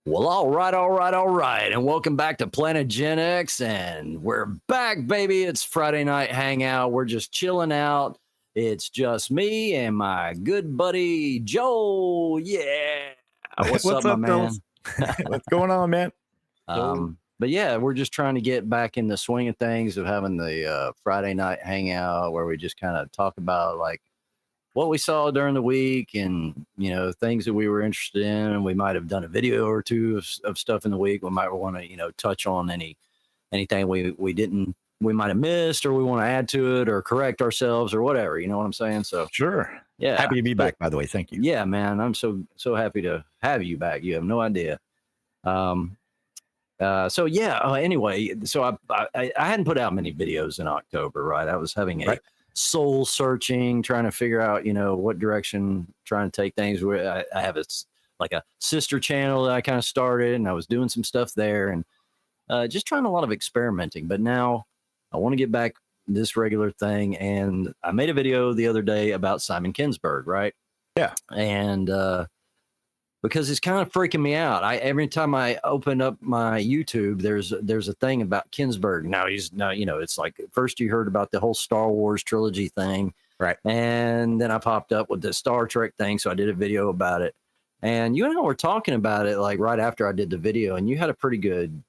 Well, all right. And welcome back to Planet Gen X. And we're back, baby. It's Friday night hangout. We're just chilling out. It's just me and my good buddy, Joel. Yeah. What's up, What's my up, man? fellas? What's going on, man? But yeah, we're just trying to get back in the swing of things of having the Friday night hangout where we just kind of talk about like what we saw during the week and things that we were interested in, and we might have done a video or two of stuff in the week. We might want to touch on anything we might have missed, or we want to add to it or correct ourselves or whatever, you know what I'm saying? So Sure. yeah, Happy to be back, by the way. Thank you. yeah, man, I'm so happy to have you back. You have no idea. Anyway, so I hadn't put out many videos in October, right? I was having a soul searching, trying to figure out, what direction, trying to take things. Where I have like a sister channel that I kind of started, and I was doing some stuff there, and just trying a lot of experimenting. But now I want to get back this regular thing, and I made a video the other day about Simon Kinberg, right? Yeah. And because it's kind of freaking me out. Every time I open up my YouTube, there's a thing about Kinberg. Now it's like first you heard about the whole Star Wars trilogy thing, right? And then I popped up with the Star Trek thing, so I did a video about it. And you and I were talking about it like right after I did the video, and you had a pretty good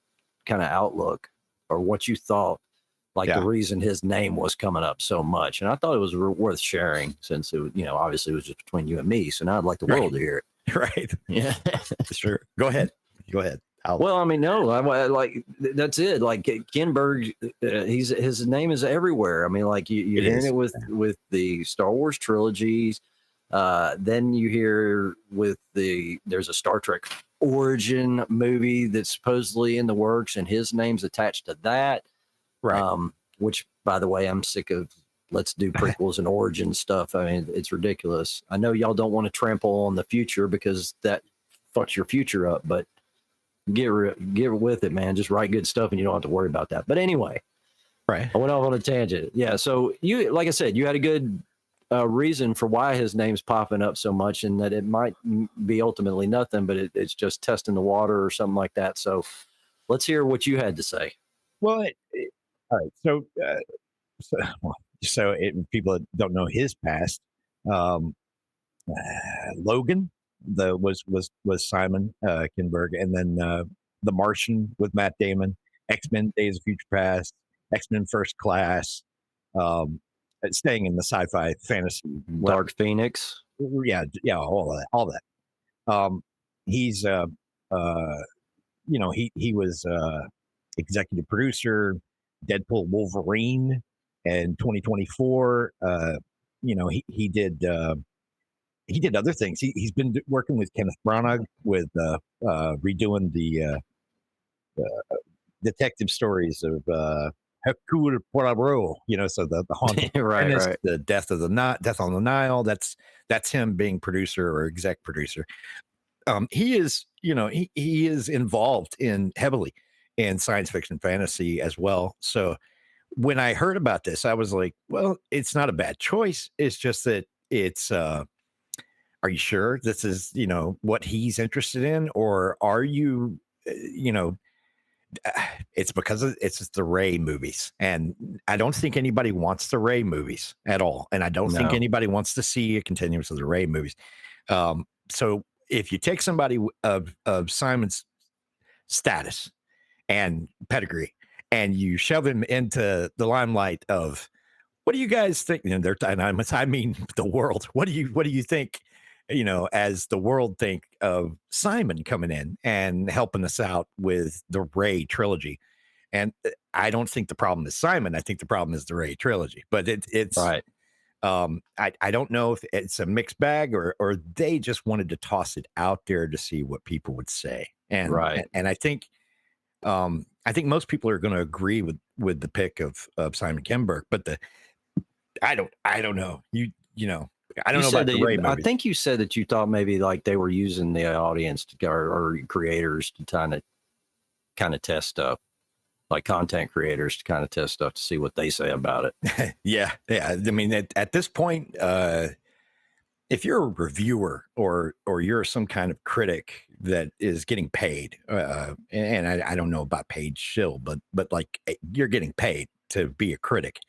kind of outlook or what you thought, like the reason his name was coming up so much. And I thought it was worth sharing since it, obviously it was just between you and me. So now I'd like the world to hear it. Right. Yeah. Sure. Go ahead. Well, I mean, no, I like that's it. Like Kinberg, his name is everywhere. I mean, like you're hearing it with the Star Wars trilogies. Then you hear there's a Star Trek origin movie that's supposedly in the works, and his name's attached to that. Right. Which, by the way, I'm sick of. Let's do prequels and origin stuff. I mean, it's ridiculous. I know y'all don't want to trample on the future because that fucks your future up, but get with it, man. Just write good stuff and you don't have to worry about that. But anyway, right. I went off on a tangent. Yeah. So like I said, you had a good reason for why his name's popping up so much, and that it might be ultimately nothing, but it's just testing the water or something like that. So let's hear what you had to say. Well, all right. So people that don't know his past, Logan was Simon Kinberg, and then The Martian with Matt Damon, X-Men: Days of Future Past, X-Men: First Class, staying in the sci-fi fantasy. Dark Phoenix. Yeah, all that. He's he was executive producer, Deadpool, Wolverine, and 2024. He did other things. He's been working with Kenneth Branagh with redoing the detective stories of Hercule Poirot. So the haunting, right. The Death on the Nile. That's him being producer or exec producer. He is he is involved heavily in science fiction fantasy as well. So when I heard about this, I was like, well, it's not a bad choice. It's just that it's are you sure this is, what he's interested in? Or are you, it's because it's the Rey movies. And I don't think anybody wants the Rey movies at all. And I don't think anybody wants to see a continuance of the Rey movies. So if you take somebody of Simon's status and pedigree and you shove him into the limelight of, what do you guys think? I mean, the world. What do you think? As the world think of Simon coming in and helping us out with the Rey trilogy. And I don't think the problem is Simon. I think the problem is the Rey trilogy. But it's right. I don't know if it's a mixed bag or they just wanted to toss it out there to see what people would say. And and I think most people are going to agree with the pick of Simon Kinberg. But I don't know. I don't know about the Rey movies. I think you said that you thought maybe like they were using the audience or creators to kind of test stuff, like content creators to kind of test stuff to see what they say about it. Yeah. I mean, at this point, if you're a reviewer or you're some kind of critic that is getting paid, and I don't know about paid shill, but like you're getting paid to be a critic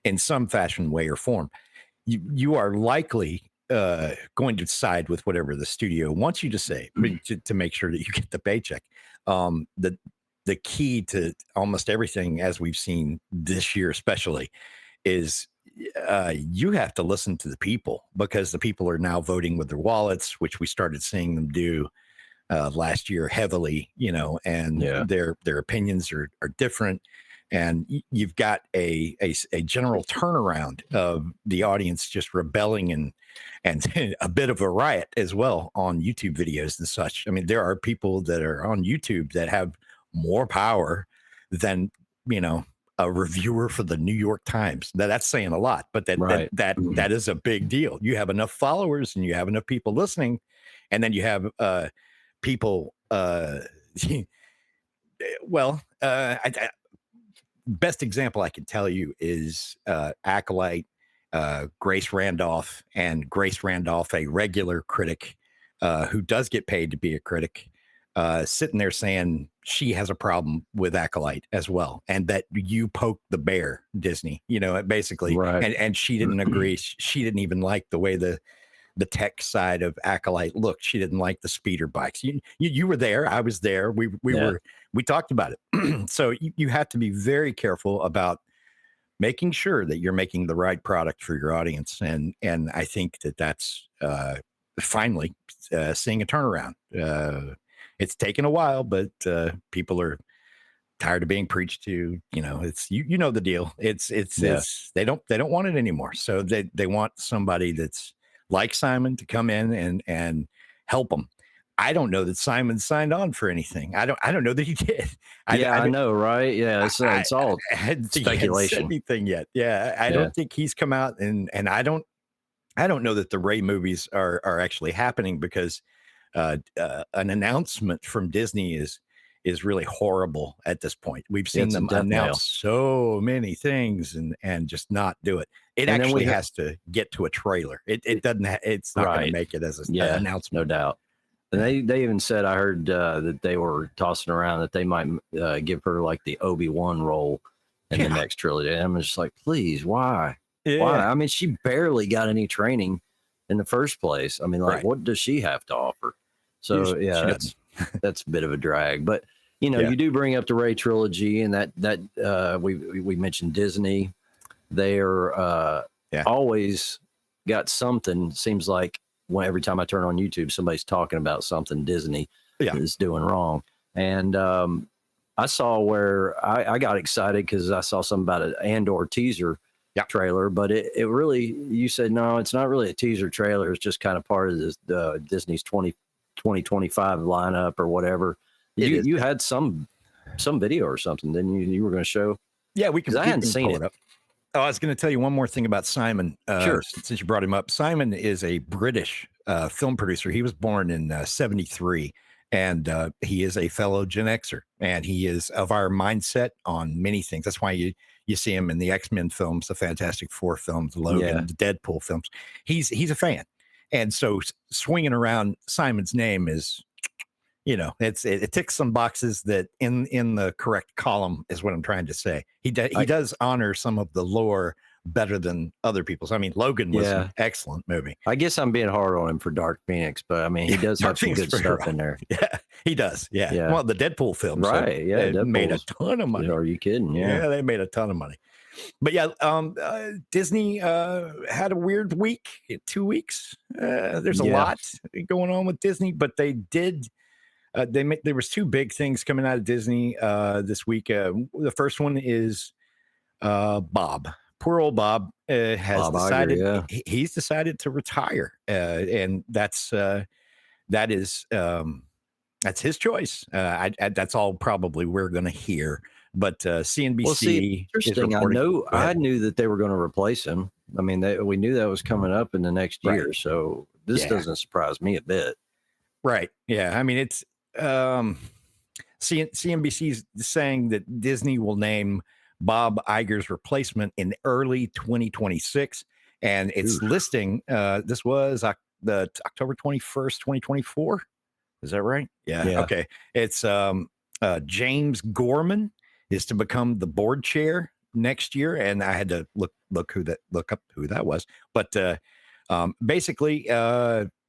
in some fashion, way, or form, you are likely going to side with whatever the studio wants you to say to make sure that you get the paycheck. The key to almost everything, as we've seen this year, especially, is you have to listen to the people, because the people are now voting with their wallets, which we started seeing them do last year heavily, and their opinions are different. And you've got a general turnaround of the audience just rebelling and a bit of a riot as well on YouTube videos and such. I mean, there are people that are on YouTube that have more power than, a reviewer for the New York Times. That's saying a lot, but that is a big deal. You have enough followers and you have enough people listening, and then you have people. Best example I can tell you is Acolyte, Grace Randolph, and Grace Randolph, a regular critic who does get paid to be a critic, sitting there saying she has a problem with Acolyte as well, and that you poked the bear, Disney, basically, and she didn't agree. She didn't even like the way the tech side of Acolyte looked. She didn't like the speeder bikes. You were there. I was there. We talked about it. So you have to be very careful about making sure that you're making the right product for your audience. And I think that's finally seeing a turnaround. It's taken a while, but people are tired of being preached to. It's the deal. It's they don't want it anymore. So they want somebody that's like Simon to come in and help them. I don't know that Simon signed on for anything. I don't know that he did. I know, right? Yeah, it's all speculation. Anything yet? Yeah, I don't think he's come out, and I don't know that the Ray movies are actually happening, because an announcement from Disney is really horrible at this point. We've seen them announce so many things and just not do it. It actually has to get to a trailer. It doesn't. It's not going to make it as an announcement. No doubt. And they even said, I heard that they were tossing around that they might give her like the Obi-Wan role in the next trilogy. And I'm just like, please, why? Yeah. Why? I mean, she barely got any training in the first place. I mean, what does she have to offer? So that's a bit of a drag. But you do bring up the Ray trilogy, and that we mentioned Disney. They're always got something. Seems like every time I turn on YouTube, somebody's talking about something Disney is doing wrong. And I saw where I got excited because I saw something about an Andor teaser trailer, but it really, you said, no, it's not really a teaser trailer. It's just kind of part of this Disney's 2025 lineup or whatever. You had some video or something, then you were going to show. Yeah, we can. I hadn't seen it. Oh, I was going to tell you one more thing about Simon. Sure. Since you brought him up, Simon is a British film producer. He was born in 1973, and he is a fellow Gen Xer, and he is of our mindset on many things. That's why you see him in the X-Men films, the Fantastic Four films, Logan, the Deadpool films. He's a fan, and so swinging around Simon's name is, it ticks some boxes that in the correct column is what I'm trying to say. He does honor some of the lore better than other people's. I mean, Logan was an excellent movie. I guess I'm being hard on him for Dark Phoenix, but I mean, he does have some good stuff in there. Yeah, he does. Yeah. Well, the Deadpool films, right? Yeah, they made a ton of money. Are you kidding? Yeah, they made a ton of money. But Disney had a weird week, 2 weeks. There's a lot going on with Disney, but they did. There was two big things coming out of Disney this week. The first one is Bob. Poor old Bob has decided Iger, he's decided to retire, and that's his choice. That's all probably we're going to hear. But CNBC. Well, see, interesting. I knew that they were going to replace him. I mean, we knew that was coming up in the next year. So this doesn't surprise me a bit. Right. Yeah. I mean, it's CNBC's saying that Disney will name Bob Iger's replacement in early 2026, and it's listing. This was the October 21st, 2024. Is that right? Yeah. Yeah. Okay. It's James Gorman is to become the board chair next year, and I had to look up who that was. But basically,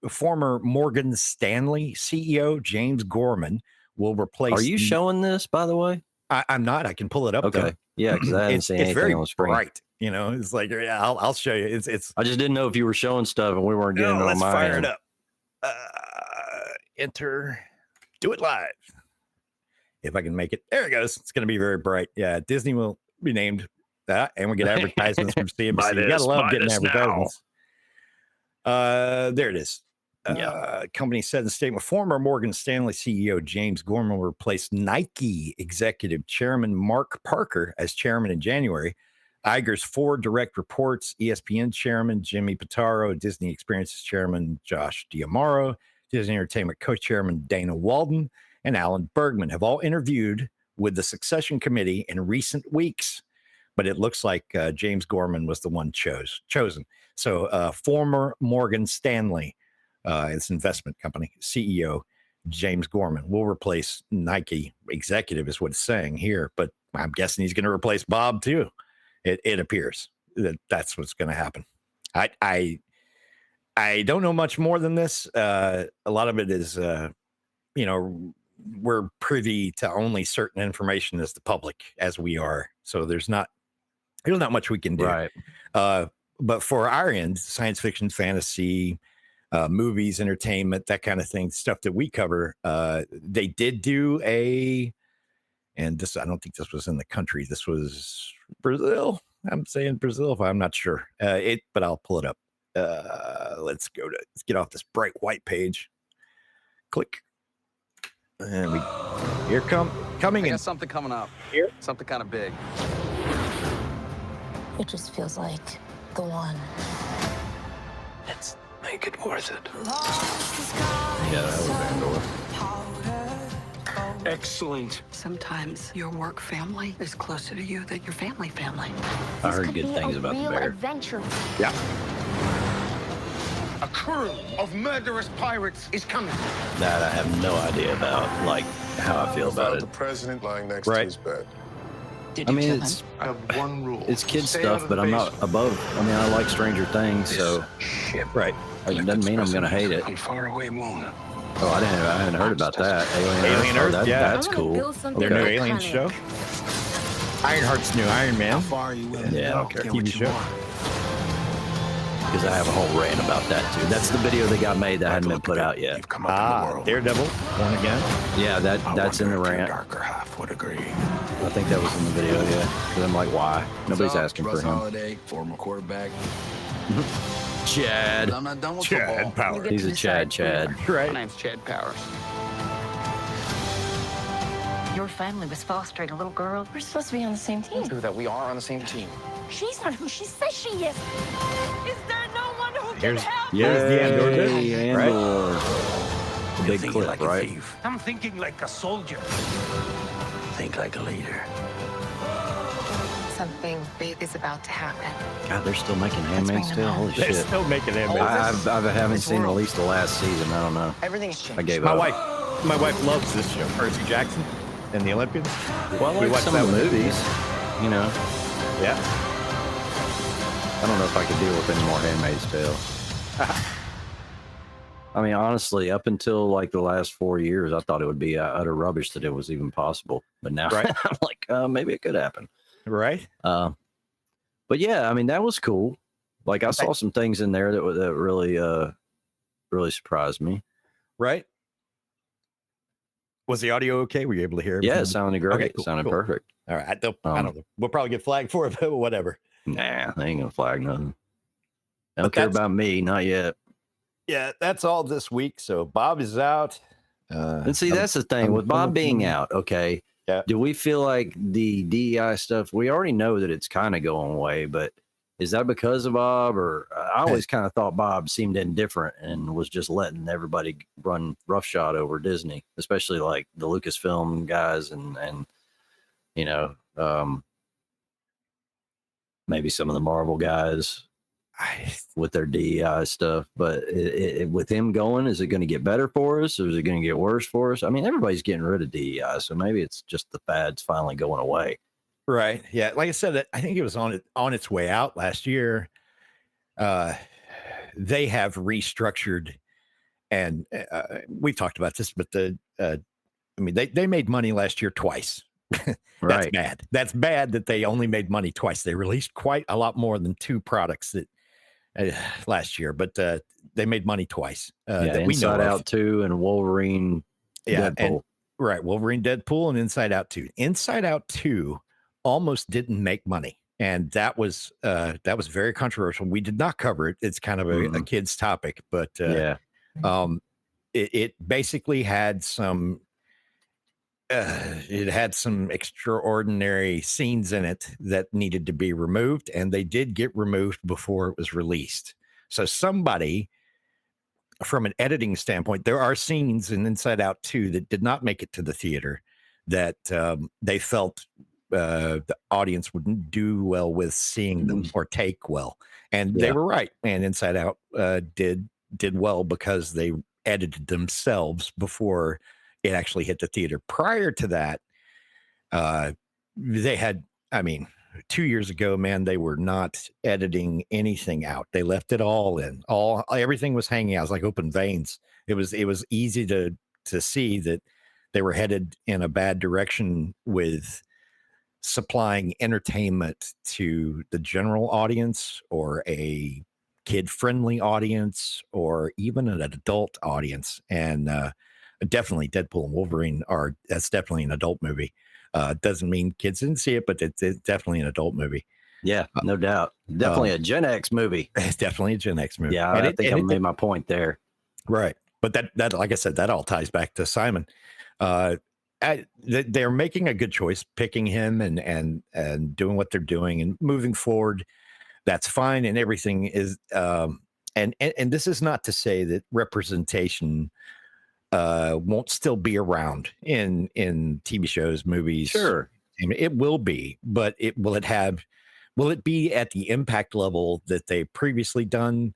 former Morgan Stanley CEO James Gorman will replace. Are you showing this, by the way? I'm not. I can pull it up. Okay. Though. Yeah, because I haven't seen anything very on the screen. bright. You know, it's like, yeah, I'll show you. It's. I just didn't know if you were showing stuff and we weren't getting it on let's my fire end. it up. Enter. Do it live. If I can make it. There it goes. It's going to be very bright. Yeah, Disney will be named that, and we get advertisements from CNBC. You got to love getting advertisements. There it is. Company said in a statement, former Morgan Stanley CEO James Gorman will replace Nike executive chairman Mark Parker as chairman in January. Iger's 4 direct reports, ESPN chairman Jimmy Pitaro, Disney Experiences chairman Josh D'Amaro, Disney Entertainment co-chairman Dana Walden, and Alan Bergman have all interviewed with the succession committee in recent weeks. But it looks like James Gorman was the one chosen. So former Morgan Stanley, its investment company, CEO James Gorman will replace Nike executive is what it's saying here. But I'm guessing he's going to replace Bob too. It appears that that's what's going to happen. I don't know much more than this. A lot of it is, we're privy to only certain information as the public as we are. So there's not much we can do. Right. But for our end, science fiction, fantasy, movies, entertainment, that kind of thing, stuff that we cover, they did do and this, I don't think this was in the country. This was Brazil. I'm saying Brazil, I'm not sure. But I'll pull it up. Let's get off this bright white page. Click. And coming I in. got something coming up. Here? Something kind of big. It just feels like the one. Let's make it worth it. Yeah, that was Vandor. Excellent. Sometimes your work family is closer to you than your family. I heard good things about the bear. Adventure. Yeah. A crew of murderous pirates is coming. That I have no idea about, like how I feel about The it. president lying next to his bed. Did I you mean, kill it's him? I have one rule. it's kid Stay out stuff, of but the I'm not basement. above. I mean, I like Stranger Things, so Right. it doesn't mean I'm gonna hate it. On faraway moon. Oh, I hadn't heard about that. Alien Earth, Oh, yeah. That's cool. Their new Alien show. Ironheart's new Iron Man. How far are you willing to Yeah, I go? don't care. Get TV what you show. want. Because I have a whole rant about that too. That's the video that got made that hadn't been put out yet. You've come up in the world. Daredevil, Born Again. Yeah, that's in the wonder if your rant. darker half would agree. I think that was in the video, yeah. Because I'm like, why? Nobody's So, asking Russ for him. Holiday, former quarterback. Chad. I'm not done with Chad football. Power. He's a Chad. Right. My name's Chad Powers. Your family was fostering a little girl. We're supposed to be on the same team. True that we are on the same team. She's not who she says she is. Is there no one who Here's Yay, the Andor bit, right? Andor. The big Think clip, like right? a thief. I'm thinking like a soldier. Think like a leader. Something big is about to happen. God, they're still making bring Handmaid's them Tale. home. Holy They're shit. still making that. I haven't seen at least the last season. I don't know. Everything's changed. I gave My up. wife loves this show. Percy Jackson and the Olympians. Well, I We like watched some that of the one. movies. You know, Yeah. I don't know if I could deal with any more Handmaid's Tale. I mean, honestly, up until like the last 4 years, I thought it would be utter rubbish that it was even possible. But now Right. I'm like, maybe it could happen. Right. But yeah, I mean, that was cool. Like I saw some things in there that really, really surprised me. Right. Was the audio okay? Were you able to hear? Yeah, it everything? sounded great. Okay, It cool, sounded cool. perfect. All right. I don't know. We'll probably get flagged for it, but whatever. Nah, they ain't gonna flag nothing. They don't But care that's- about me, not yet. Yeah, that's all this week. So Bob is out. And see, that's the thing with Bob being out. Okay, Yeah. do we feel like the DEI stuff? We already know that it's kind of going away, but is that because of Bob? Or I always kind of thought Bob seemed indifferent and was just letting everybody run roughshod over Disney, especially like the Lucasfilm guys and you know, maybe some of the Marvel guys. with their DEI stuff. But with him going, is it going to get better for us, or is it going to get worse for us? I mean, everybody's getting rid of DEI, so maybe it's just the fad's finally going away. Right. Yeah. Like I said, I think it was on its way out last year. They have restructured, and we've talked about this, but they made money last year twice. That's Right. bad. That's bad that they only made money twice. They released quite a lot more than 2 products that last year, but they made money twice. That we know Inside Out 2 and Wolverine. Yeah, Deadpool. right. Wolverine, Deadpool, and Inside Out 2. Inside Out 2 almost didn't make money, and that was very controversial. We did not cover it. It's kind of a kid's topic, but it basically had some. It had some extraordinary scenes in it that needed to be removed, and they did get removed before it was released. So somebody, from an editing standpoint, there are scenes in Inside Out 2 that did not make it to the theater that they felt the audience wouldn't do well with seeing them or take well. And they were right. And Inside Out did well because they edited themselves before it actually hit the theater. Prior to that, they had, 2 years ago, man, they were not editing anything out. They left it all in. Everything was hanging out. It was like open veins. It was easy to see that they were headed in a bad direction with supplying entertainment to the general audience, or a kid-friendly audience, or even an adult audience. And definitely Deadpool and Wolverine that's definitely an adult movie. Doesn't mean kids didn't see it, but it's definitely an adult movie. Yeah, no doubt. Definitely a Gen X movie. It's definitely a Gen X movie. Yeah, I think I made my point there. Right. But that, like I said, that all ties back to Simon. They're making a good choice, picking him and doing what they're doing and moving forward. That's fine. And everything is, and this is not to say that representation won't still be around in TV shows, movies. Sure. It will be, but will it be at the impact level that they previously done?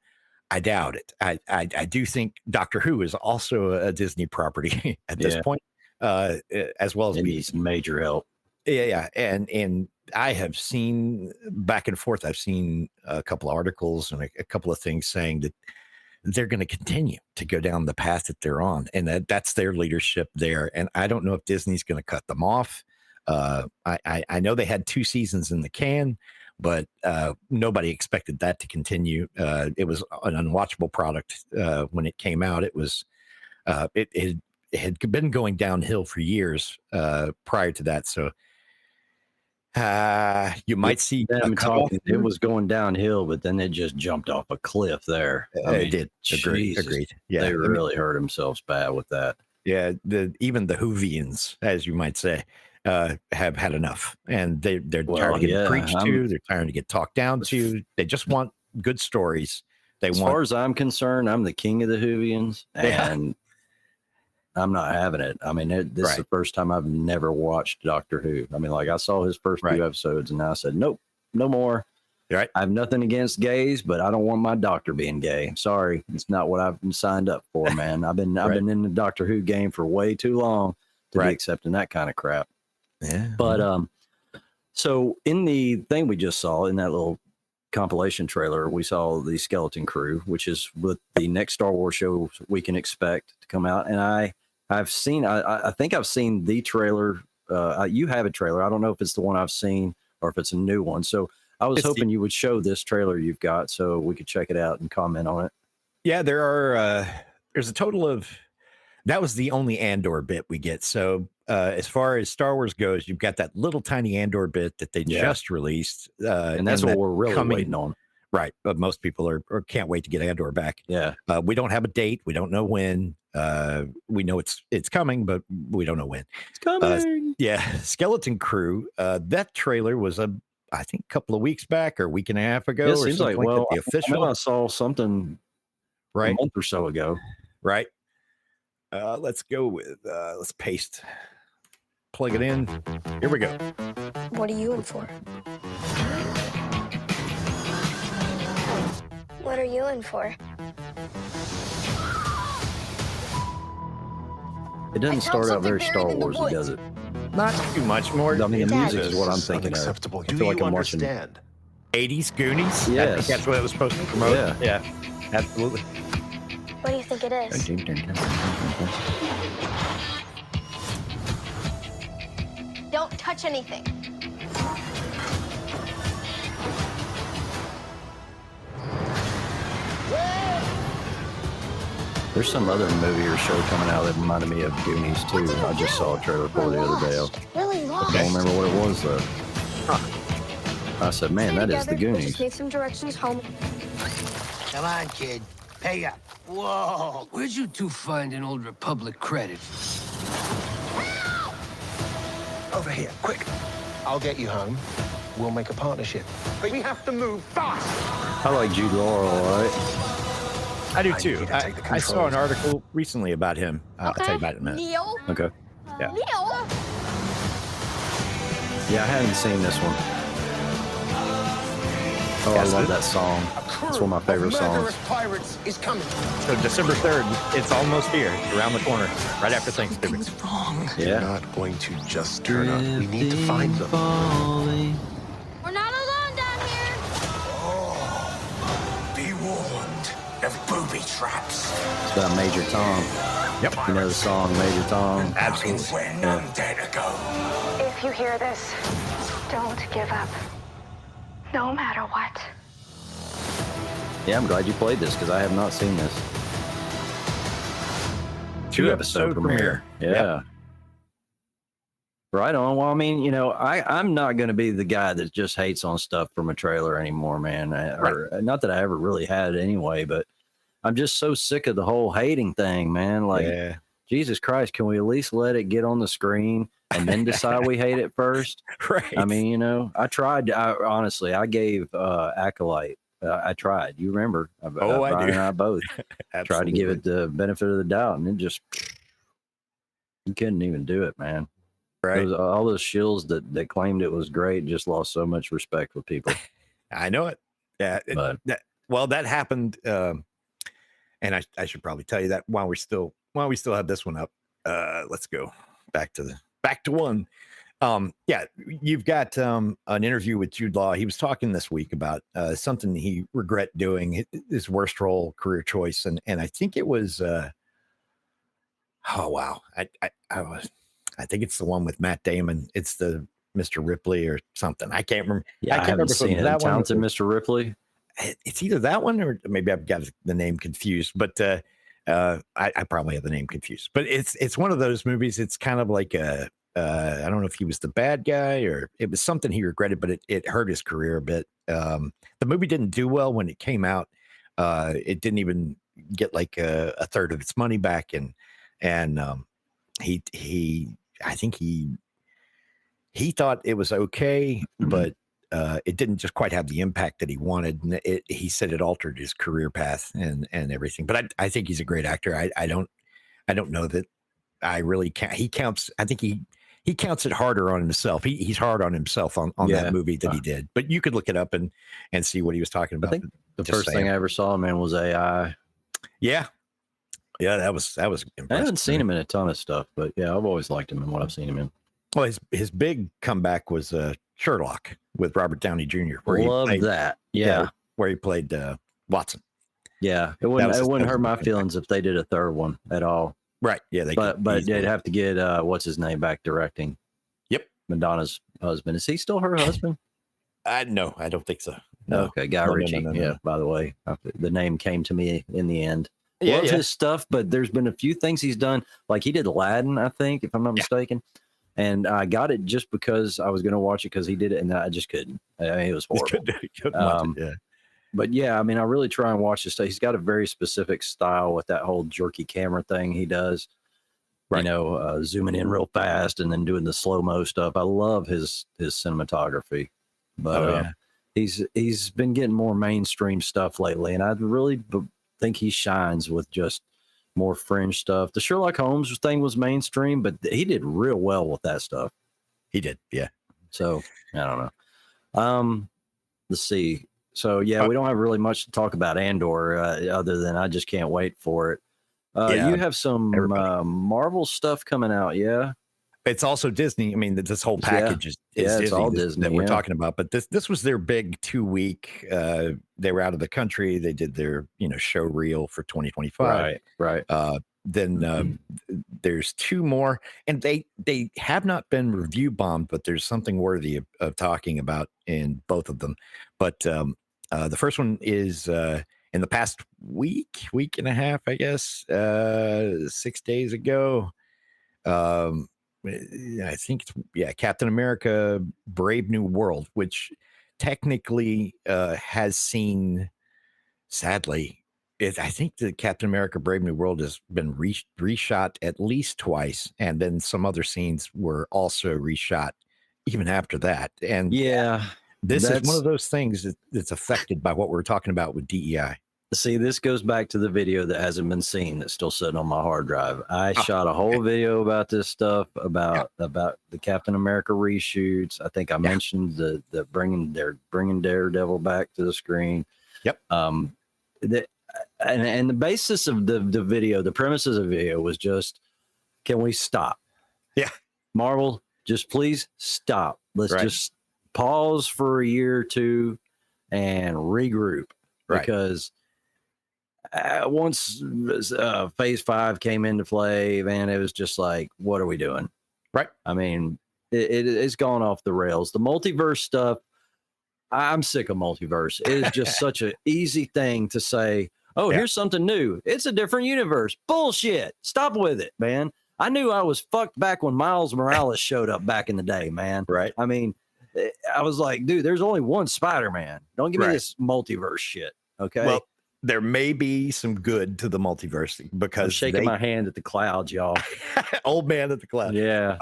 I doubt it. I do think Doctor Who is also a Disney property at this point, as well as it needs major help. Yeah. And I have seen back and forth. I've seen a couple of articles and a couple of things saying that they're going to continue to go down the path that they're on, and that's their leadership there. And I don't know if Disney's going to cut them off. I know they had 2 seasons in the can, but nobody expected that to continue. It was an unwatchable product when it came out. It was it had been going downhill for years prior to that. So you might see them talking. It was going downhill, but then they just jumped off a cliff there. They did. Agreed. Yeah, they really hurt themselves bad with that. Yeah, even the Whovians, as you might say, have had enough, and they're tired of getting preached to. They're tired to get talked down to. They just want good stories. As far as I'm concerned, I'm the king of the Whovians, and I'm not having it. I mean, this is the first time I've never watched Doctor Who. I mean, like, I saw his first few episodes, and I said, nope, no more. Right. I have nothing against gays, but I don't want my doctor being gay. Sorry, it's not what I've signed up for, man. I've been in the Doctor Who game for way too long to be accepting that kind of crap. Yeah. But so in the thing we just saw in that little compilation trailer, we saw the Skeleton Crew, which is what the next Star Wars show we can expect to come out. And I've seen, I think I've seen the trailer. You have a trailer. I don't know if it's the one I've seen or if it's a new one. So I was hoping you would show this trailer you've got so we could check it out and comment on it. Yeah, there's a total of, that was the only Andor bit we get. So as far as Star Wars goes, you've got that little tiny Andor bit that they just released. And that's what we're really waiting on. Right. But most people are can't wait to get Andor back. Yeah. We don't have a date. We don't know when. We know it's coming, but we don't know when. It's coming. Skeleton Crew. That trailer was I think a couple of weeks back or a week and a half ago. It or seems something like that, the official. I saw something a month or so ago. Right. Let's go with let's paste. Plug it in. Here we go. What are you in for? What are you in for? It doesn't start out very Star Wars, does it? Not too much more. I mean, the music is what I'm thinking of. Unacceptable. I feel like I'm watching 80s Goonies? I Yes. think that's what it was supposed to promote. Yeah. Absolutely. What do you think it is? Don't touch anything. There's some other movie or show coming out that reminded me of Goonies too. I just saw a trailer for it the other day. Really I lost. don't remember what it was though. I said, man, that is the Together, we Goonies. just need some directions home. Come on, kid. Pay up. Whoa. Where'd you two find an old Republic credit? Over here, quick. I'll get you home. We'll make a partnership. But we have to move fast. I like Jude Law, all right. I do too. need to take the I saw an controls. article recently about him. I'll tell you about it in a minute. Neil? Okay. Yeah. Neil? Yeah, I hadn't seen this one. Oh, I love that song. It's one of my favorite songs. Murderous pirates is coming. So December 3rd, it's almost here, around the corner, right after Thanksgiving. What's wrong? We're Yeah. not going to just turn up. We need to find them. We're not alone down here. Be warned of booby traps. It's about Major Tom. Yep. You know the song Major Tom? Absolutely. Where none dare to go. If you hear this, don't give up. No matter what. Yeah, I'm glad you played this because I have not seen this. Two-episode premiere. Yeah. Yep. Right on. Well, I mean, you know, I'm not going to be the guy that just hates on stuff from a trailer anymore, man. Or not that I ever really had anyway, but I'm just so sick of the whole hating thing, man. Like, Yeah. Jesus Christ, can we at least let it get on the screen and then decide we hate it first? Right. I mean, you know, I tried. Honestly, I gave Acolyte. I tried. You remember? I Brian do. and I both tried to give it the benefit of the doubt, and it just you couldn't even do it, man. Right. All those shills that claimed it was great just lost so much respect with people. I know it. Yeah. But That happened. And I should probably tell you that while we still have this one up. Let's go back to one. Yeah, you've got an interview with Jude Law. He was talking this week about something he regret doing, his worst role, career choice, and I think it was oh wow, I think it's the one with Matt Damon. It's the Mr. Ripley or something. I can't remember. yeah, I can't haven't remember if it seen was it. that one. Talented Mr. Ripley. It's either that one or maybe I've got the name confused, but I probably have the name confused. But it's one of those movies. It's kind of like I don't know if he was the bad guy or it was something he regretted, but it hurt his career a bit. The movie didn't do well when it came out. It didn't even get like a third of its money back, and I think he thought it was okay, but it didn't just quite have the impact that he wanted. And he said it altered his career path and everything. But I think he's a great actor. I don't know that I really count. He counts. I think he counts it harder on himself. He's hard on himself on that movie that he did. But you could look it up and see what he was talking about. I think the first thing I ever saw him in was AI. Yeah, that was impressive. I haven't seen him in a ton of stuff, but yeah, I've always liked him in what I've seen him in. Well, his big comeback was Sherlock with Robert Downey Jr. Love that. Yeah, where he played Watson. Yeah, it wouldn't hurt my feelings if they did a third one at all. Right. Yeah. But they'd have to get what's his name back directing. Yep. Madonna's husband. Is he still her husband? No, I don't think so. No. Okay, Guy Ritchie. No. Yeah. By the way, the name came to me in the end. Yeah, Love his stuff, but there's been a few things he's done. Like he did Aladdin, I think, if I'm not mistaken. And I got it just because I was going to watch it because he did it, and I just couldn't. I mean, it was horrible. Yeah. But yeah, I mean, I really try and watch his stuff. He's got a very specific style with that whole jerky camera thing he does. Right. You know, zooming in real fast and then doing the slow-mo stuff. I love his cinematography. But he's been getting more mainstream stuff lately, and I really think he shines with just more fringe stuff. The Sherlock Holmes thing was mainstream, but he did real well with that stuff. He did, yeah. So I don't know. Let's see. So yeah, we don't have really much to talk about Andor other than I just can't wait for it. You have some Marvel stuff coming out, yeah? It's also Disney. I mean, this whole package is it's Disney, all Disney that we're talking about. But this was their big 2-week. They were out of the country. They did their show reel for 2025. Right. Then there's 2 more, and they have not been review bombed, but there's something worthy of talking about in both of them. But the first one is in the past week and a half, I guess, 6 days ago. I think it's Captain America Brave New World, which technically has seen, sadly, I think the Captain America Brave New World has been reshot at least twice, and then some other scenes were also reshot even after that. And this is one of those things that's affected by what we're talking about with DEI. See, this goes back to the video that hasn't been seen that's still sitting on my hard drive. I shot a whole video about this stuff, about the Captain America reshoots. I think I mentioned the bringing Daredevil back to the screen. Yep. And the basis of the video, the premises of the video was just, can we stop? Yeah. Marvel, just please stop. Let's just pause for a year or 2 and regroup. Because once phase 5 came into play, man, it was just like, what are we doing? Right. I mean, it's gone off the rails. The multiverse stuff, I'm sick of multiverse. It is just such an easy thing to say, here's something new. It's a different universe. Bullshit. Stop with it, man. I knew I was fucked back when Miles Morales showed up back in the day, man. Right. I mean, I was like, dude, there's only one Spider-Man. Don't give me this multiverse shit. Okay. Well, there may be some good to the multiverse because I'm shaking my hand at the clouds, y'all. Old man at the clouds. Yeah.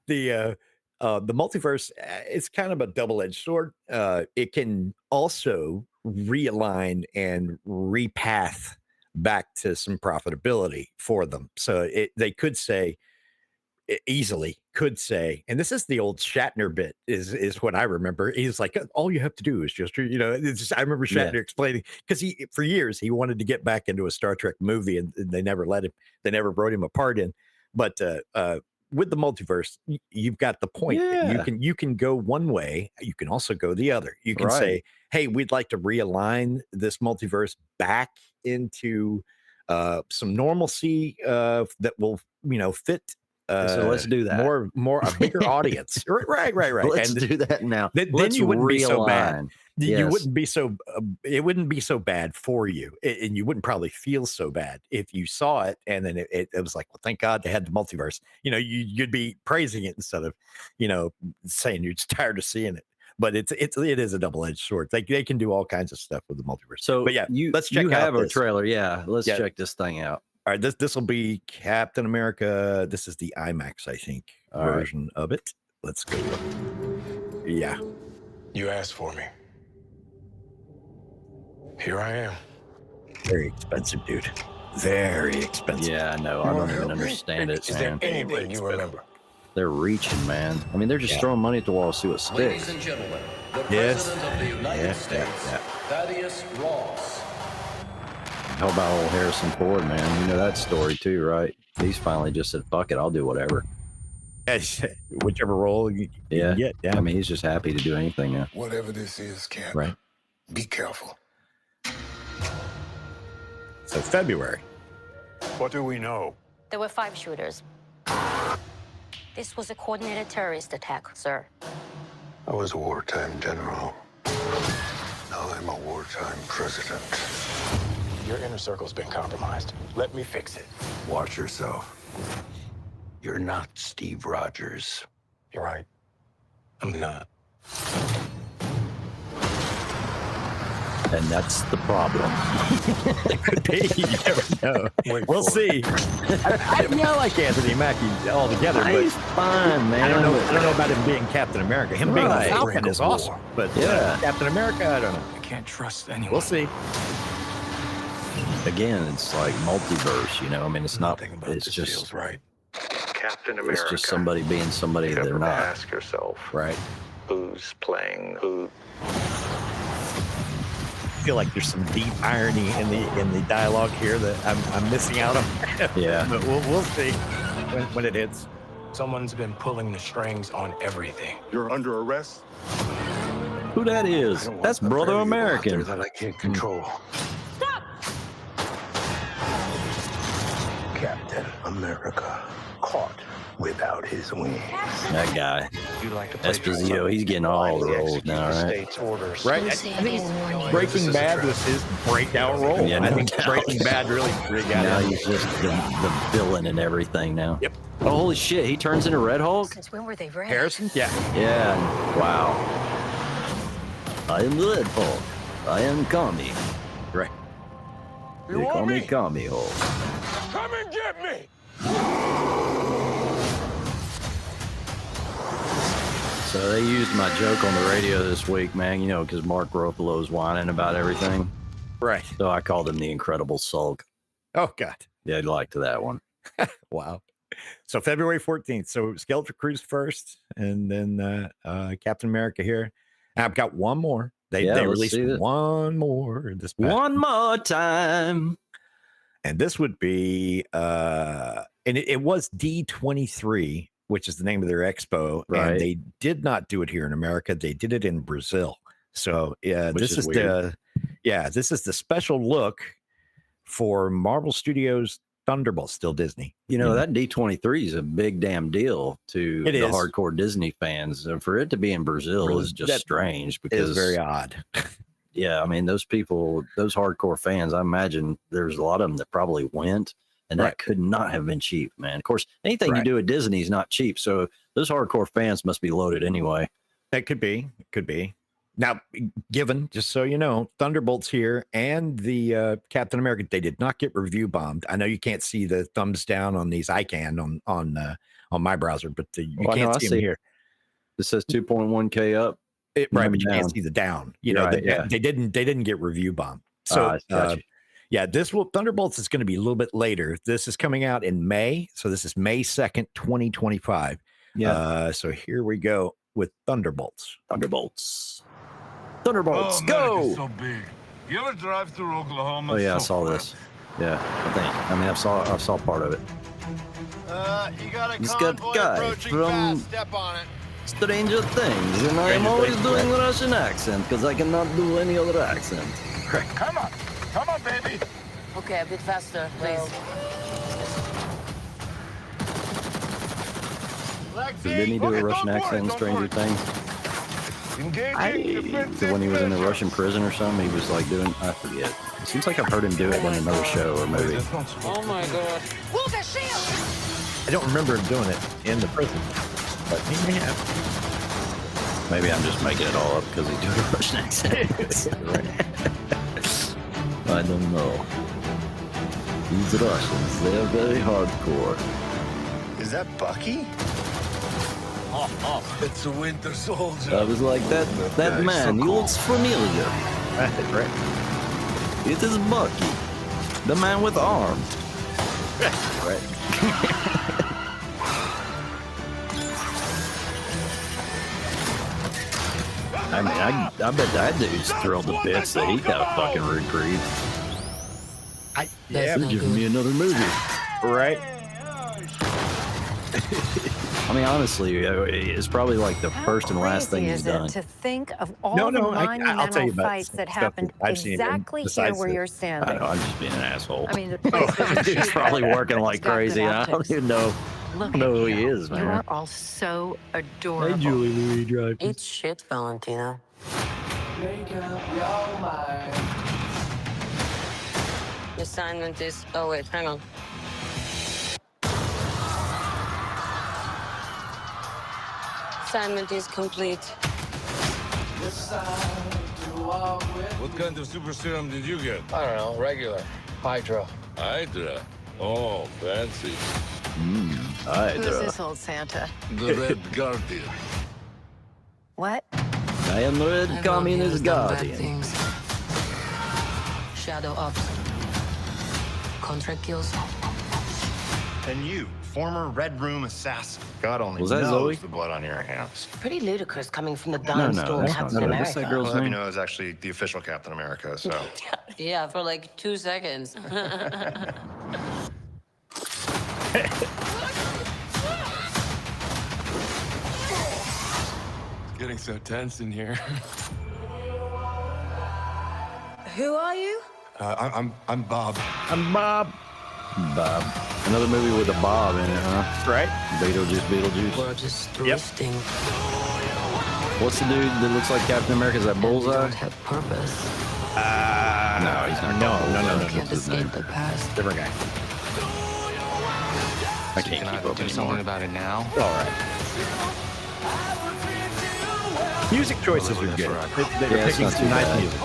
The multiverse, it's kind of a double-edged sword. It can also realign and repath back to some profitability for them. So they could say, easily could say, and this is the old Shatner bit, is what I remember. He's like, all you have to do is just, I remember Shatner explaining, because for years he wanted to get back into a Star Trek movie, and they never let him. They never wrote him a part in. But with the multiverse, you've got the point. You can go one way. You can also go the other. You can say, hey, we'd like to realign this multiverse back into some normalcy that will, fit. So let's do that. More a bigger audience. Right. Let's do that now. Then you wouldn't be so bad. You wouldn't be so. It wouldn't be so bad for you, and you wouldn't probably feel so bad if you saw it, and then it was like, well, thank God they had the multiverse. You'd be praising it instead of, saying you're just tired of seeing it. But it is a double-edged sword. They can do all kinds of stuff with the multiverse. So, but let's check out. You have a trailer, Let's check this thing out. All right, this will be Captain America. This is the IMAX, I think, version of it. Let's go. Yeah. You asked for me. Here I am. Very expensive, dude. Very expensive. Yeah, I know. I don't even understand it, Is there anything you remember? They're reaching, man. I mean, they're just throwing money at the wall to see what sticks. Ladies and gentlemen, the President of the United States, Thaddeus Ross. How about old Harrison Ford, man? You know that story too, right? He's finally just said, fuck it, I'll do whatever. Whichever role you get. Yeah. I mean, he's just happy to do anything now. Whatever this is, Cap. Right. Be careful. So February. What do we know? There were 5 shooters. This was a coordinated terrorist attack, sir. I was a wartime general. Now I'm a wartime president. Your inner circle's been compromised. Let me fix it. Watch yourself. You're not Steve Rogers. You're right. I'm not. And that's the problem. It could be. You never know. We'll see. I like Anthony Mackie altogether, but he's fine, man. I don't know about him being Captain America. Him being a Falcon is awesome, but Captain America, I don't know. I can't trust anyone. We'll see. Again, it's like multiverse, I mean, it's not. It's just feels right. Captain America. It's just somebody being somebody they're not. Ask yourself, right? Who's playing who? feel like there's some deep irony in the dialogue here that I'm missing out on. Yeah, but we'll see when it hits. Someone's been pulling the strings on everything. You're under arrest. who that is? That's Brother American. That I can't control. Stop! Captain America caught without his wings. That guy, You like to play Esposito, he's getting all the roles now, right? State's orders. Right? I think Breaking Bad was his breakout role. Yeah, I no think doubt. Breaking Bad really got Now him. he's just the villain and everything now. Yep. Oh, holy shit, he turns into Red Hulk? Since when were they red? Harrison? Yeah. Yeah, wow. I am Red Hulk. I am Kami. Right. They call me Kami Hulk. Come and get me! So they used my joke on the radio this week, man, you know, because Mark Ruffalo's whining about everything. Right. So I called him the Incredible Sulk. Oh, God. Yeah, I'd like to that one. Wow. So February 14th. So Skeletor Cruise first, and then Captain America here. I've got one more. They released one more. One more time. And this would be, and it was D23, which is the name of their expo. Right. And they did not do it here in America. They did it in Brazil. So this is weird. this is the special look for Marvel Studios Thunderbolts, still Disney. You know, that D23 is a big damn deal to the hardcore Disney fans. And for it to be in Brazil is just strange because it's very odd. Yeah, I mean, those people, those hardcore fans, I imagine there's a lot of them that probably went, and that could not have been cheap, man. Of course, anything you do at Disney is not cheap, so those hardcore fans must be loaded anyway. That could be. Now, given, just so you know, Thunderbolts here and the Captain America, they did not get review bombed. I know you can't see the thumbs down on these. I can on my browser, but you can't see them here. It says 2.1K up. Right, but you can't see the down. You know, they didn't get review bombed. So Thunderbolts is going to be a little bit later. This is coming out in May. So this is May 2nd, 2025. Yeah. So here we go with Thunderbolts. Thunderbolts, Oh, go! so big. You ever drive through Oklahoma? Oh yeah, I saw this. Yeah, I think. I mean, I saw part of it. You got a He's got convoy guy approaching from fast. Step on it. Stranger Things, and I'm always doing a Russian accent because I cannot do any other accent. Come on, baby. Okay, a bit faster, please. So didn't he do a Russian accent in Stranger Things? So when he was in a Russian prison or something, he was like doing, I forget. It seems like I've heard him do it in another show or movie. Oh my God. Move the shield! I don't remember him doing it in the prison, but he may have. Maybe I'm just making it all up because he's doing a Russian accent. I don't know. These Russians, they're very hardcore. Is that Bucky? It's a Winter Soldier. I was like, that man, he looks familiar. Right. It is Bucky, the man with arms. Right. I mean, I bet that dude's thrilled to bits that he got a fucking reprieve. They're giving me another movie. Right. I mean, honestly, it's probably like the first and last thing he's done. To think of all the monumental fights that happened exactly here where you're standing. I know, I'm just being an asshole. I mean, the place he's probably working like crazy. I don't even know who he is, man. You are all so adorable. Hey, Julie Louis Dreyfus. Eat shit, Valentina. Make up your mind. The assignment is... Oh, wait, hang on. Assignment is complete. What kind of super serum did you get? I don't know, regular. Hydra. Hydra. Oh, fancy. Who's this old Santa? The Red Guardian. What? I am the Red Communist Guardian. Shadow ops. Contract kills. And you Former Red Room assassin. God only Was that knows Zoe? the blood on your hands. Pretty ludicrous coming from the dime store that's Captain not Zoe. America. What's that girl's Well, name? is actually the official Captain America, so. Yeah, for like 2 seconds. It's getting so tense in here. Who are you? I'm Bob. I'm Bob. Bob. Another movie with a Bob in it, huh? Right. Beetlejuice. We're just drifting. What's the dude that looks like Captain America? Is that Bullseye? We don't have purpose. No, he's not. No. Can't escape the past. Different guy. I can't keep up do anymore. something about it now. All right. Music choices are good. They're it's picking not some too nice bad. music.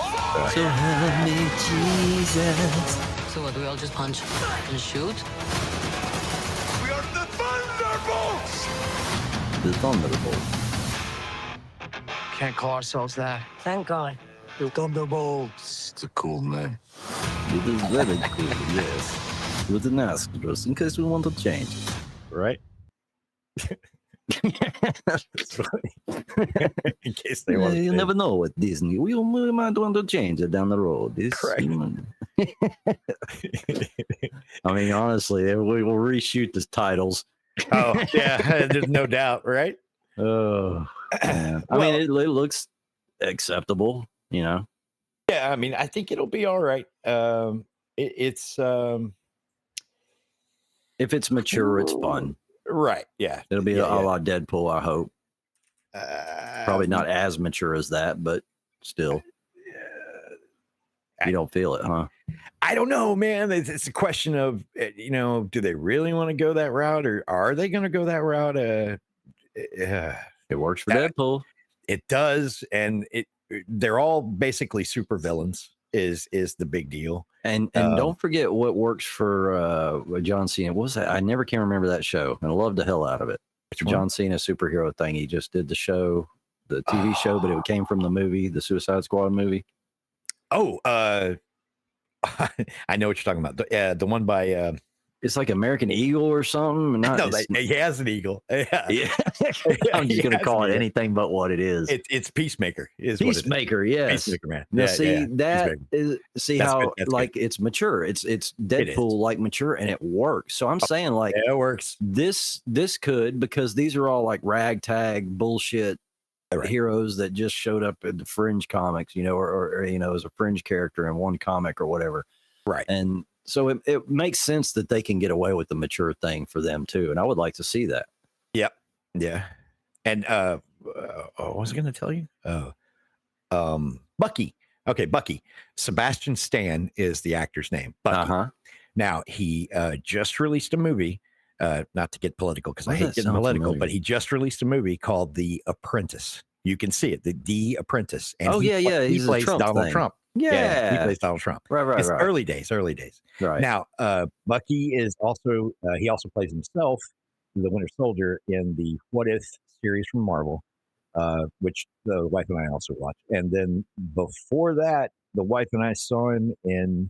So help me, Jesus. So what, do we all just punch and shoot? We are the Thunderbolts! The Thunderbolt. Can't call ourselves that. Thank God. The Thunderbolts. It's a cool name. It is very cool, yes. You didn't ask us in case we want to change. Right? That's funny. In case they want to. You never know with Disney. We might want to change it down the road. Correct. I mean, honestly, we will reshoot the titles. Oh, yeah. There's no doubt, right? Oh, man. I mean, it looks acceptable, you know? Yeah, I mean, I think it'll be all right. It's if it's mature, it's fun. Right. Yeah. It'll be a la Deadpool, I hope. Probably not as mature as that, but still. You don't feel it, huh? I don't know, man. It's a question of, do they really want to go that route, or are they going to go that route? It works for Deadpool. It does, and they're all basically super villains. Is the big deal. And don't forget what works for John Cena. What was that? I never can remember that show, and I loved the hell out of it. John Cena superhero thing. He just did the show, the TV show, but it came from the movie, the Suicide Squad movie. Oh, I know what you're talking about. The one by it's like American Eagle or something. No, he has an eagle. Yeah. I'm just gonna call it anything but what it is. It's Peacemaker. Peacemaker, yes. Peacemaker, man. Now, how like it's mature. It's Deadpool like mature, and it works. So I'm saying like it works. This could, because these are all like ragtag bullshit heroes that just showed up in the Fringe comics, or as a Fringe character in one comic or whatever. Right. And so it makes sense that they can get away with the mature thing for them too. And I would like to see that. Yep. Yeah. And what was I going to tell you? Bucky. Okay, Bucky. Sebastian Stan is the actor's name. Bucky. Now, he just released a movie, not to get political because I hate getting political, but he just released a movie called The Apprentice. You can see it, The Apprentice. And he plays Donald Trump. Yeah, he plays Donald Trump. Right. It's early days. Right. Now, Bucky is also, he also plays himself, the Winter Soldier, in the What If series from Marvel, which the wife and I also watched. And then before that, the wife and I saw him in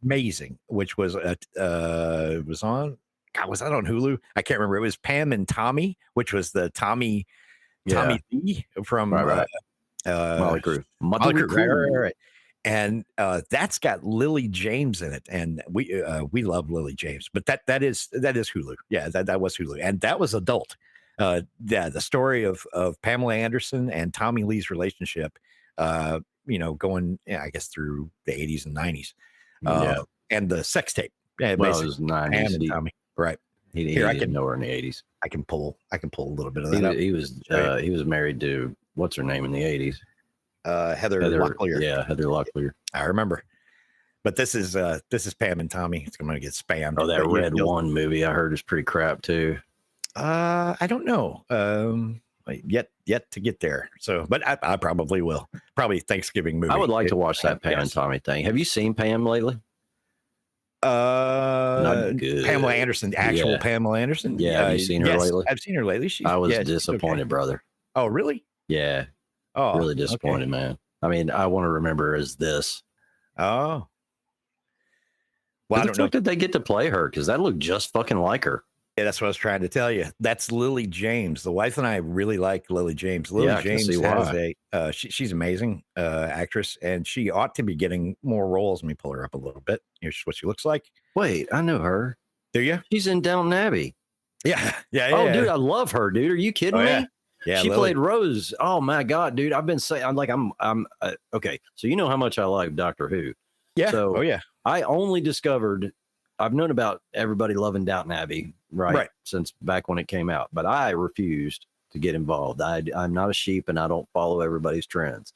Amazing, which was it was on, God, was that on Hulu? I can't remember. It was Pam and Tommy, which was the Tommy C from Motley Crue. Right. And that's got Lily James in it, and we love Lily James. But that is Hulu. Yeah, that was Hulu, and that was adult. The story of Pamela Anderson and Tommy Lee's relationship, going I guess through the 80s and 90s, and the sex tape. Yeah, it was 90s. Pam and Tommy, right? He didn't know her in the 80s. I can pull a little bit of that up. He was married to what's her name in the 80s? Heather Locklear. Yeah, Heather Locklear. I remember. But this is Pam and Tommy. It's going to get spammed. Oh, that Red One movie I heard is pretty crap too. I don't know. Yet to get there. So, but I probably will. Probably Thanksgiving movie. I would like to watch that Pam and Tommy thing. Have you seen Pam lately? Not good. Pamela Anderson, actual Pamela Anderson. Yeah, have you seen her lately? I've seen her lately. I was disappointed, brother. Oh, really? Yeah. Oh, really disappointed, man. I mean, I want to remember her as this. Oh. Well, I don't know. Did they get to play her? Because that looked just fucking like her. Yeah, that's what I was trying to tell you. That's Lily James. The wife and I really like Lily James. Lily Yeah, I can James see has why. she's amazing actress, and she ought to be getting more roles. Let me pull her up a little bit. Here's what she looks like. Wait, I know her. Do you? She's in Downton Abbey. Yeah. Oh, dude, I love her, dude. Are you kidding Oh, yeah. me? Yeah, She Lily. played Rose. Oh my God, dude. I've been saying, I'm okay. So you know how much I like Doctor Who. Yeah. So Oh, yeah. I only discovered, I've known about everybody loving Downton Abbey, right? Since back when it came out, but I refused to get involved. I'm not a sheep and I don't follow everybody's trends.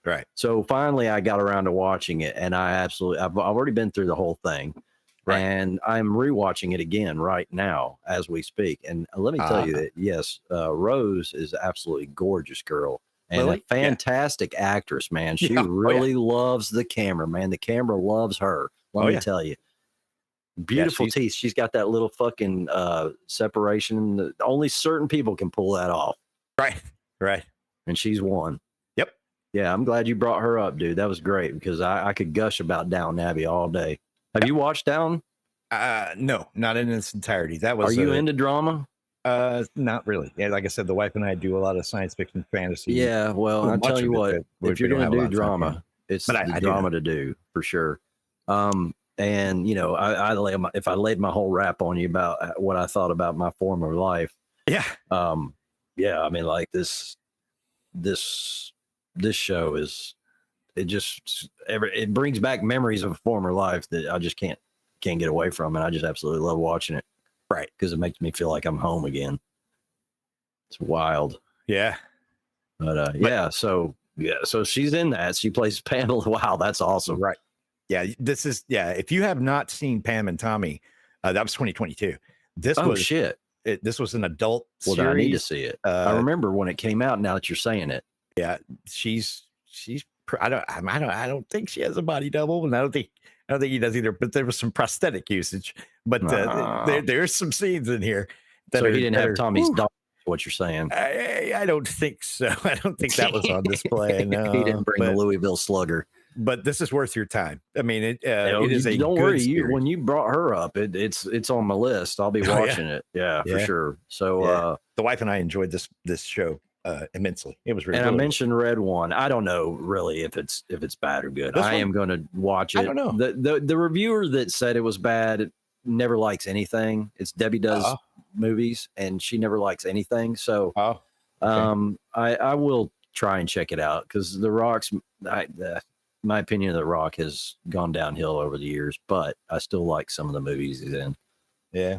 Right. So finally I got around to watching it, and I've already been through the whole thing. Right. And I'm rewatching it again right now as we speak. And let me tell you that, yes, Rose is absolutely gorgeous girl and Lily? a fantastic actress, man. She really loves the camera, man. The camera loves her. Let me tell you. Beautiful teeth. She's got that little fucking separation that only certain people can pull that off. Right. Right. And she's one. Yep. Yeah, I'm glad you brought her up, dude. That was great because I could gush about Downton Abbey all day. Have you watched Down? No, not in its entirety. That was. Are you into drama? Not really. Yeah, like I said, the wife and I do a lot of science fiction, fantasy. Yeah, well, I'll tell you what. If you're going to do drama, it's the drama to do for sure. And you know, if I laid my whole rap on you about what I thought about my former life. Yeah. Yeah. I mean, like this show is. It brings back memories of a former life that I just can't get away from, and I just absolutely love watching it. Right, because it makes me feel like I'm home again. It's wild. Yeah, but yeah, so she's in that. She plays Pamela. Wow, that's awesome. Right. Yeah, this is If you have not seen Pam and Tommy, that was 2022. This This was an adult series. I need to see it. I remember when it came out. Now that you're saying it, yeah, she's. I don't think she has a body double, and I don't think he does either. But there was some prosthetic usage. But there's some scenes in here that he didn't have Tommy's dog. What you're saying? I don't think so. I don't think that was on display. No, he didn't bring the Louisville Slugger. But this is worth your time. I mean, it is a. Don't worry. When you brought her up, it's on my list. I'll be watching it. Yeah, for sure. So the wife and I enjoyed this show immensely. It was really. And I mentioned Red One. I don't know really if it's bad or good. I am going to watch it. I don't know. The reviewer that said it was bad never likes anything. It's Debbie does movies, and she never likes anything. So, I will try and check it out because The Rock's. My opinion of The Rock has gone downhill over the years, but I still like some of the movies he's in. Yeah.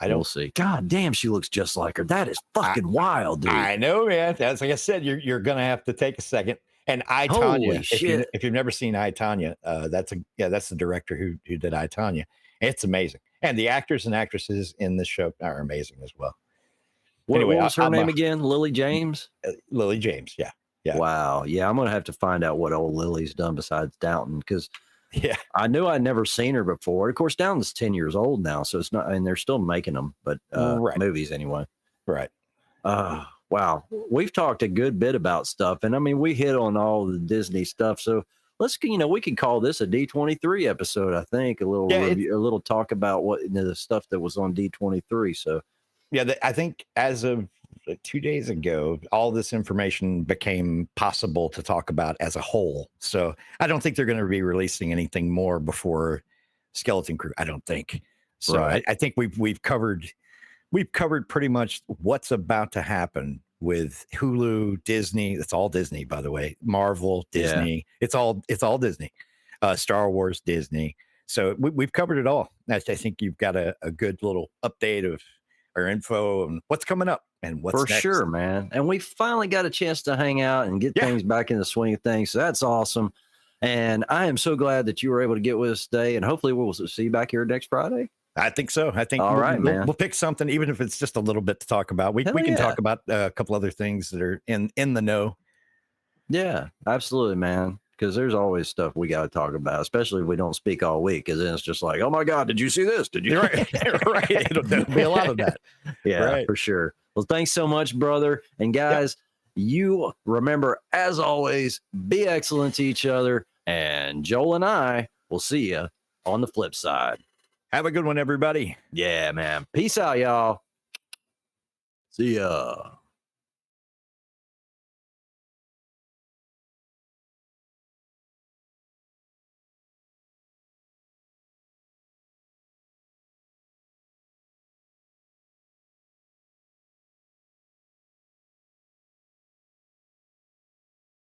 We'll see. God damn, she looks just like her. That is fucking wild, dude. I know, man. That's like I said, you're gonna have to take a second. And I, Tonya, if you've never seen I, Tonya, that's the director who did I, Tonya. It's amazing. And the actors and actresses in this show are amazing as well. What was her name again? Lily James? Lily James, yeah. Yeah. Wow. Yeah, I'm gonna have to find out what old Lily's done besides Downton, because I knew I'd never seen her before. Of course, Downton's 10 years old now, so it's not, and they're still making them, but movies anyway. Right. Wow. We've talked a good bit about stuff, and I mean, we hit on all the Disney stuff. So let's, we can call this a D23 episode. I think a little review, a little talk about what the stuff that was on D23. So I think as of 2 days ago, all this information became possible to talk about as a whole. So I don't think they're going to be releasing anything more before Skeleton Crew. I don't think. So I think we've covered pretty much what's about to happen with Hulu, Disney. It's all Disney, by the way. Marvel, Disney. Yeah. It's all Disney. Star Wars, Disney. So we've covered it all. I think you've got a good little update of our info and what's coming up. And what's for next. Sure, man. And we finally got a chance to hang out and get things back in the swing of things. So that's awesome. And I am so glad that you were able to get with us today. And hopefully we'll see you back here next Friday. I think so. I think man. We'll pick something, even if it's just a little bit to talk about. We can talk about a couple other things that are in the know. Yeah, absolutely, man. Because there's always stuff we got to talk about, especially if we don't speak all week. Because then it's just like, oh my God, did you see this? Did you? Right. There'll be a lot of that. Yeah, for sure. Well, thanks so much, brother. And guys, you remember, as always, be excellent to each other. And Joel and I will see you on the flip side. Have a good one, everybody. Yeah, man. Peace out, y'all. See ya.